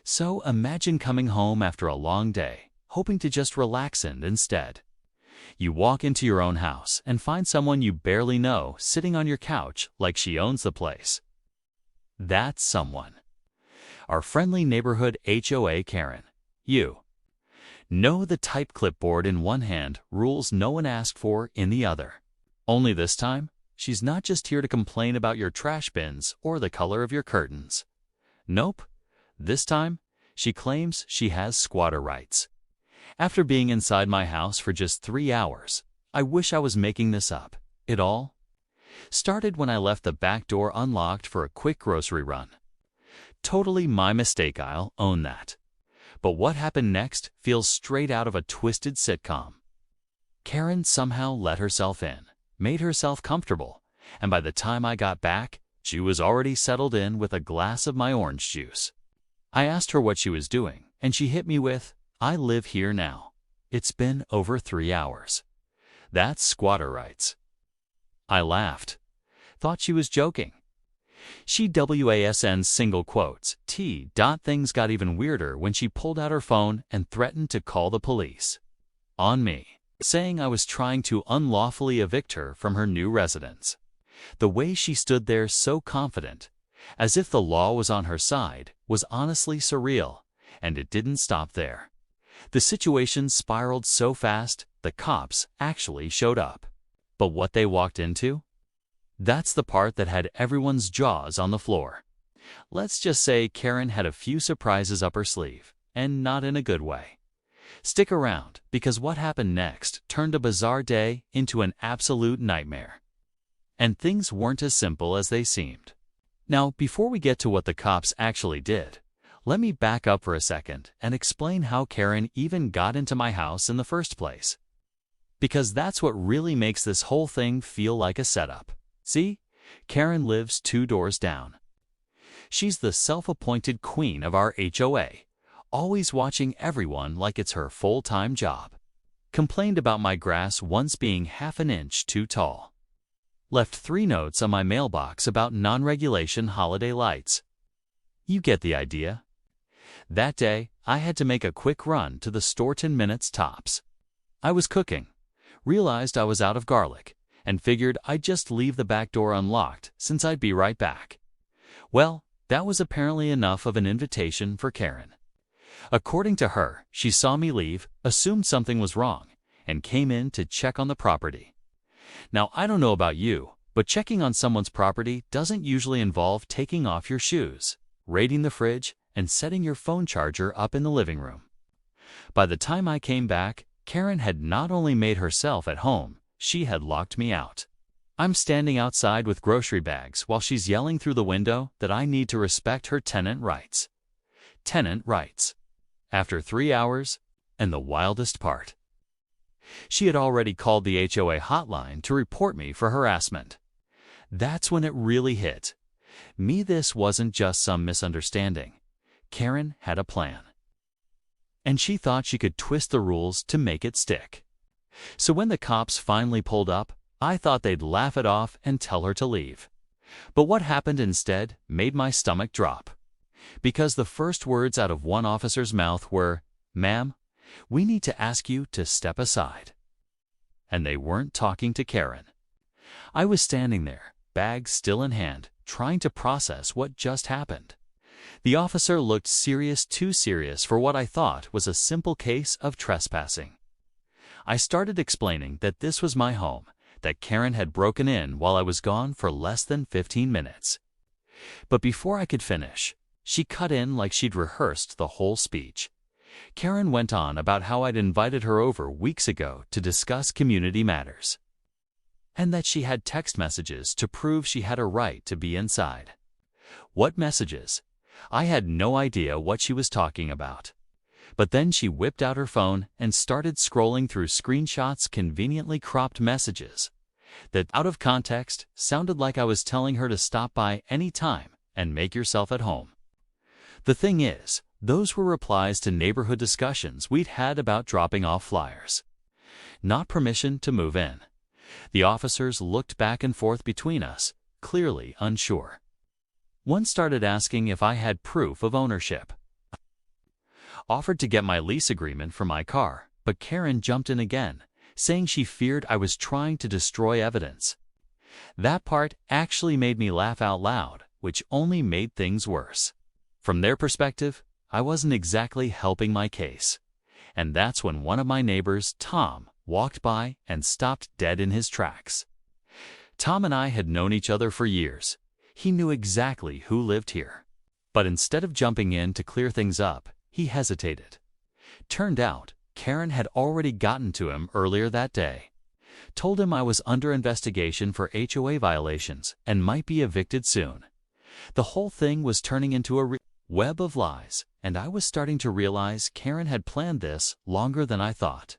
So imagine coming home after a long day, hoping to just relax, and instead, you walk into your own house and find someone you barely know sitting on your couch like she owns the place. That's someone. Our friendly neighborhood HOA Karen. You know, the type clipboard in one hand, rules no one asked for in the other. Only this time, she's not just here to complain about your trash bins or the color of your curtains. Nope. This time, she claims she has squatter rights. After being inside my house for just 3 hours, I wish I was making this up. It all started when I left the back door unlocked for a quick grocery run. Totally my mistake, I'll own that. But what happened next feels straight out of a twisted sitcom. Karen somehow let herself in, made herself comfortable, and by the time I got back, she was already settled in with a glass of my orange juice. I asked her what she was doing, and she hit me with, "I live here now. It's been over 3 hours. That's squatter rights." I laughed. Thought she was joking. She WASN single quotes T. Things got even weirder when she pulled out her phone and threatened to call the police on me, saying I was trying to unlawfully evict her from her new residence. The way she stood there so confident, as if the law was on her side, was honestly surreal, and it didn't stop there. The situation spiraled so fast, the cops actually showed up. But what they walked into? That's the part that had everyone's jaws on the floor. Let's just say Karen had a few surprises up her sleeve, and not in a good way. Stick around, because what happened next turned a bizarre day into an absolute nightmare. And things weren't as simple as they seemed. Now, before we get to what the cops actually did, let me back up for a second and explain how Karen even got into my house in the first place. Because that's what really makes this whole thing feel like a setup. See, Karen lives 2 doors down. She's the self-appointed queen of our HOA, always watching everyone like it's her full-time job. Complained about my grass once being half an inch too tall. Left 3 notes on my mailbox about non-regulation holiday lights. You get the idea. That day, I had to make a quick run to the store, 10 minutes tops. I was cooking, realized I was out of garlic, and figured I'd just leave the back door unlocked since I'd be right back. Well, that was apparently enough of an invitation for Karen. According to her, she saw me leave, assumed something was wrong, and came in to check on the property. Now, I don't know about you, but checking on someone's property doesn't usually involve taking off your shoes, raiding the fridge, and setting your phone charger up in the living room. By the time I came back, Karen had not only made herself at home, she had locked me out. I'm standing outside with grocery bags while she's yelling through the window that I need to respect her tenant rights. Tenant rights. After 3 hours, and the wildest part, she had already called the HOA hotline to report me for harassment. That's when it really hit me. This wasn't just some misunderstanding. Karen had a plan. And she thought she could twist the rules to make it stick. So when the cops finally pulled up, I thought they'd laugh it off and tell her to leave. But what happened instead made my stomach drop. Because the first words out of one officer's mouth were, "Ma'am, we need to ask you to step aside." And they weren't talking to Karen. I was standing there, bag still in hand, trying to process what just happened. The officer looked serious, too serious for what I thought was a simple case of trespassing. I started explaining that this was my home, that Karen had broken in while I was gone for less than 15 minutes. But before I could finish, she cut in like she'd rehearsed the whole speech. Karen went on about how I'd invited her over weeks ago to discuss community matters, and that she had text messages to prove she had a right to be inside. What messages? I had no idea what she was talking about. But then she whipped out her phone and started scrolling through screenshots, conveniently cropped messages that, out of context, sounded like I was telling her to stop by any time and make yourself at home. The thing is, those were replies to neighborhood discussions we'd had about dropping off flyers, not permission to move in. The officers looked back and forth between us, clearly unsure. One started asking if I had proof of ownership. offered to get my lease agreement for my car, but Karen jumped in again, saying she feared I was trying to destroy evidence. That part actually made me laugh out loud, which only made things worse. From their perspective, I wasn't exactly helping my case. And that's when one of my neighbors, Tom, walked by and stopped dead in his tracks. Tom and I had known each other for years. He knew exactly who lived here. But instead of jumping in to clear things up, he hesitated. Turned out, Karen had already gotten to him earlier that day. Told him I was under investigation for HOA violations and might be evicted soon. The whole thing was turning into a web of lies, and I was starting to realize Karen had planned this longer than I thought.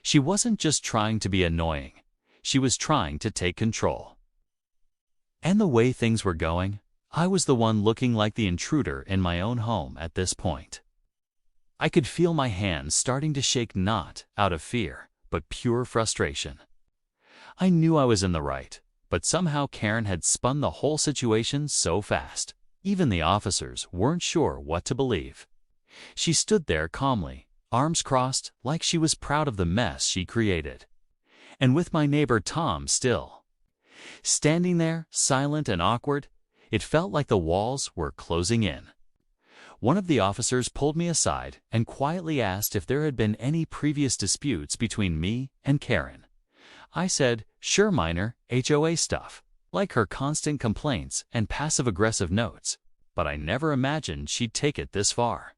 She wasn't just trying to be annoying. She was trying to take control. And the way things were going, I was the one looking like the intruder in my own home at this point. I could feel my hands starting to shake, not out of fear, but pure frustration. I knew I was in the right, but somehow Karen had spun the whole situation so fast. Even the officers weren't sure what to believe. She stood there calmly, arms crossed, like she was proud of the mess she created. And with my neighbor Tom still standing there, silent and awkward, it felt like the walls were closing in. One of the officers pulled me aside and quietly asked if there had been any previous disputes between me and Karen. I said, sure, minor HOA stuff, like her constant complaints and passive-aggressive notes, but I never imagined she'd take it this far.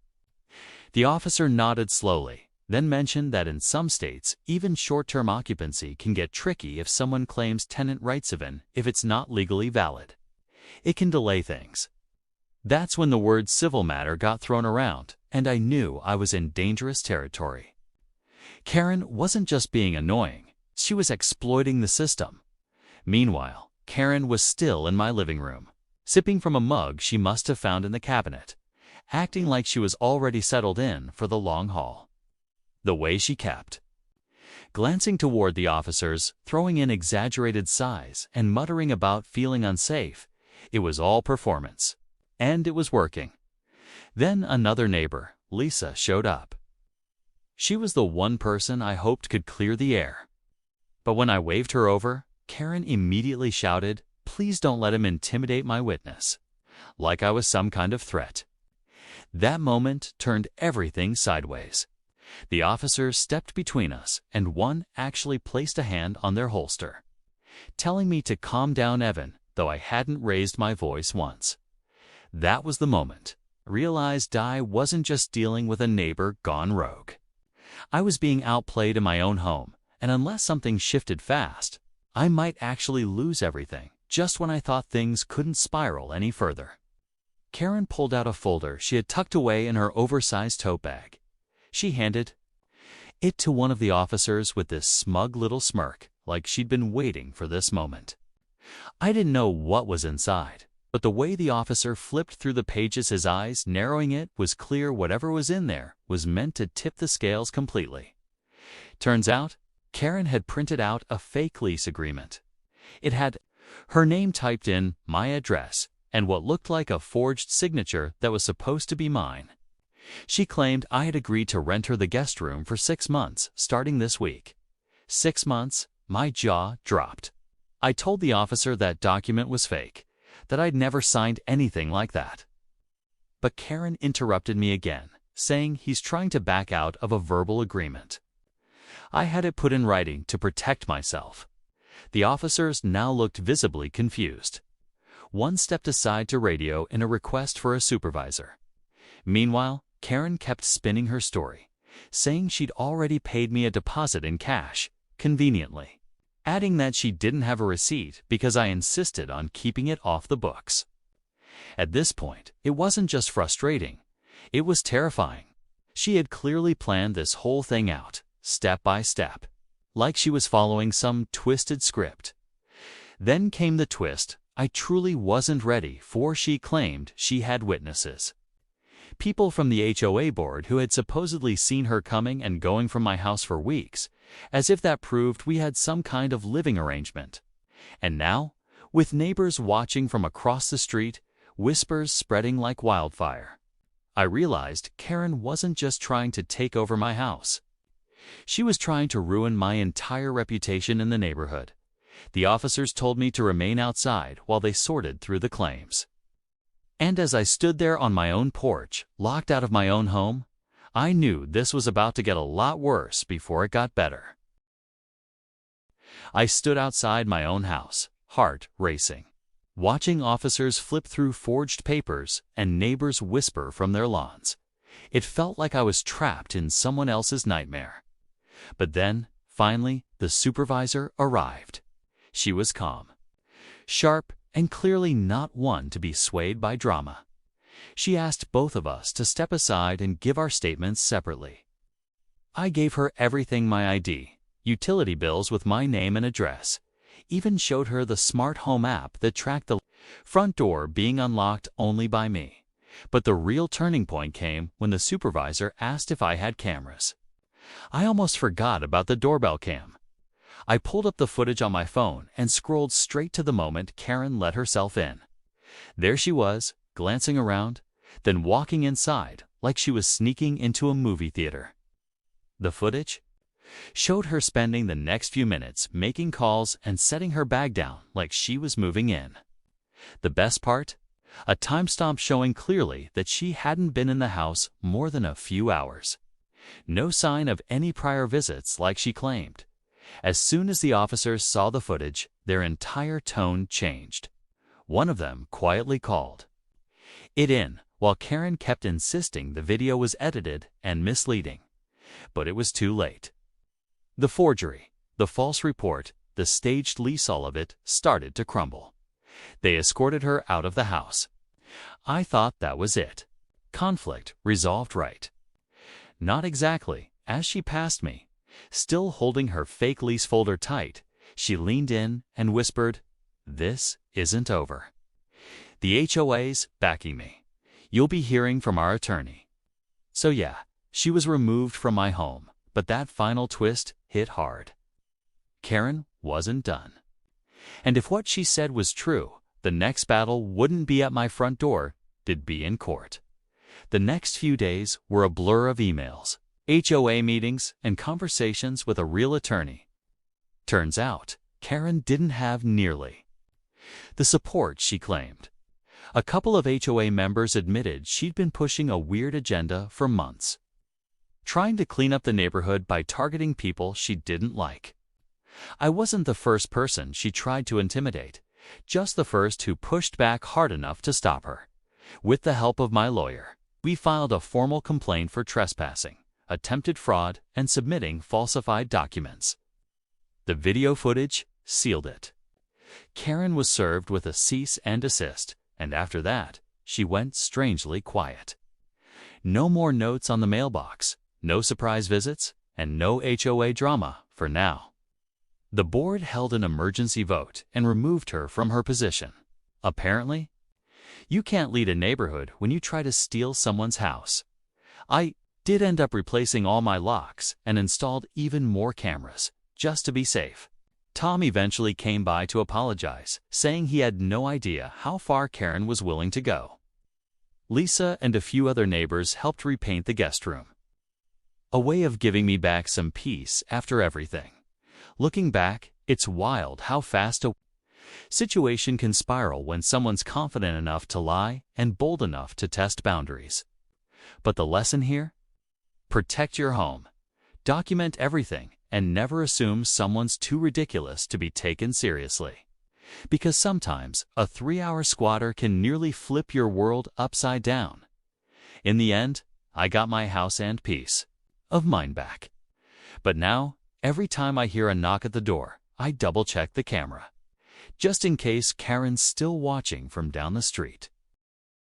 The officer nodded slowly, then mentioned that in some states, even short-term occupancy can get tricky if someone claims tenant rights even if it's not legally valid. It can delay things. That's when the word civil matter got thrown around, and I knew I was in dangerous territory. Karen wasn't just being annoying, she was exploiting the system. Meanwhile, Karen was still in my living room, sipping from a mug she must have found in the cabinet, acting like she was already settled in for the long haul. The way she kept glancing toward the officers, throwing in exaggerated sighs, and muttering about feeling unsafe, it was all performance. And it was working. Then another neighbor, Lisa, showed up. She was the one person I hoped could clear the air. But when I waved her over, Karen immediately shouted, "Please don't let him intimidate my witness," like I was some kind of threat. That moment turned everything sideways. The officers stepped between us, and one actually placed a hand on their holster, telling me to calm down, Evan, though I hadn't raised my voice once. That was the moment I realized I wasn't just dealing with a neighbor gone rogue. I was being outplayed in my own home, and unless something shifted fast, I might actually lose everything just when I thought things couldn't spiral any further. Karen pulled out a folder she had tucked away in her oversized tote bag. She handed it to one of the officers with this smug little smirk, like she'd been waiting for this moment. I didn't know what was inside, but the way the officer flipped through the pages, his eyes narrowing, it was clear whatever was in there was meant to tip the scales completely. Turns out, Karen had printed out a fake lease agreement. It had her name typed in, my address, and what looked like a forged signature that was supposed to be mine. She claimed I had agreed to rent her the guest room for 6 months, starting this week. 6 months? My jaw dropped. I told the officer that document was fake, that I'd never signed anything like that. But Karen interrupted me again, saying he's trying to back out of a verbal agreement. I had it put in writing to protect myself. The officers now looked visibly confused. One stepped aside to radio in a request for a supervisor. Meanwhile, Karen kept spinning her story, saying she'd already paid me a deposit in cash, conveniently, adding that she didn't have a receipt because I insisted on keeping it off the books. At this point, it wasn't just frustrating, it was terrifying. She had clearly planned this whole thing out, step by step, like she was following some twisted script. Then came the twist I truly wasn't ready for. She claimed she had witnesses. People from the HOA board who had supposedly seen her coming and going from my house for weeks, as if that proved we had some kind of living arrangement. And now, with neighbors watching from across the street, whispers spreading like wildfire. I realized Karen wasn't just trying to take over my house. She was trying to ruin my entire reputation in the neighborhood. The officers told me to remain outside while they sorted through the claims. And as I stood there on my own porch, locked out of my own home, I knew this was about to get a lot worse before it got better. I stood outside my own house, heart racing, watching officers flip through forged papers and neighbors whisper from their lawns. It felt like I was trapped in someone else's nightmare. But then, finally, the supervisor arrived. She was calm, sharp, and clearly not one to be swayed by drama. She asked both of us to step aside and give our statements separately. I gave her everything: my ID, utility bills with my name and address, even showed her the smart home app that tracked the front door being unlocked only by me. But the real turning point came when the supervisor asked if I had cameras. I almost forgot about the doorbell cam. I pulled up the footage on my phone and scrolled straight to the moment Karen let herself in. There she was, glancing around, then walking inside like she was sneaking into a movie theater. The footage showed her spending the next few minutes making calls and setting her bag down like she was moving in. The best part? A timestamp showing clearly that she hadn't been in the house more than a few hours. No sign of any prior visits like she claimed. As soon as the officers saw the footage, their entire tone changed. One of them quietly called it in, while Karen kept insisting the video was edited and misleading. But it was too late. The forgery, the false report, the staged lease, all of it started to crumble. They escorted her out of the house. I thought that was it. Conflict resolved right. Not exactly. As she passed me, still holding her fake lease folder tight, she leaned in and whispered, "This isn't over. The HOA's backing me. You'll be hearing from our attorney." So yeah, she was removed from my home, but that final twist hit hard. Karen wasn't done. And if what she said was true, the next battle wouldn't be at my front door, it'd be in court. The next few days were a blur of emails, HOA meetings, and conversations with a real attorney. Turns out, Karen didn't have nearly the support she claimed. A couple of HOA members admitted she'd been pushing a weird agenda for months, trying to clean up the neighborhood by targeting people she didn't like. I wasn't the first person she tried to intimidate, just the first who pushed back hard enough to stop her. With the help of my lawyer, we filed a formal complaint for trespassing, attempted fraud, and submitting falsified documents. The video footage sealed it. Karen was served with a cease and desist, and after that, she went strangely quiet. No more notes on the mailbox, no surprise visits, and no HOA drama for now. The board held an emergency vote and removed her from her position. Apparently, you can't lead a neighborhood when you try to steal someone's house. I did end up replacing all my locks and installed even more cameras, just to be safe. Tom eventually came by to apologize, saying he had no idea how far Karen was willing to go. Lisa and a few other neighbors helped repaint the guest room. A way of giving me back some peace after everything. Looking back, it's wild how fast a situation can spiral when someone's confident enough to lie and bold enough to test boundaries. But the lesson here? Protect your home. Document everything and never assume someone's too ridiculous to be taken seriously. Because sometimes a 3-hour squatter can nearly flip your world upside down. In the end, I got my house and peace of mind back. But now, every time I hear a knock at the door, I double-check the camera, just in case Karen's still watching from down the street.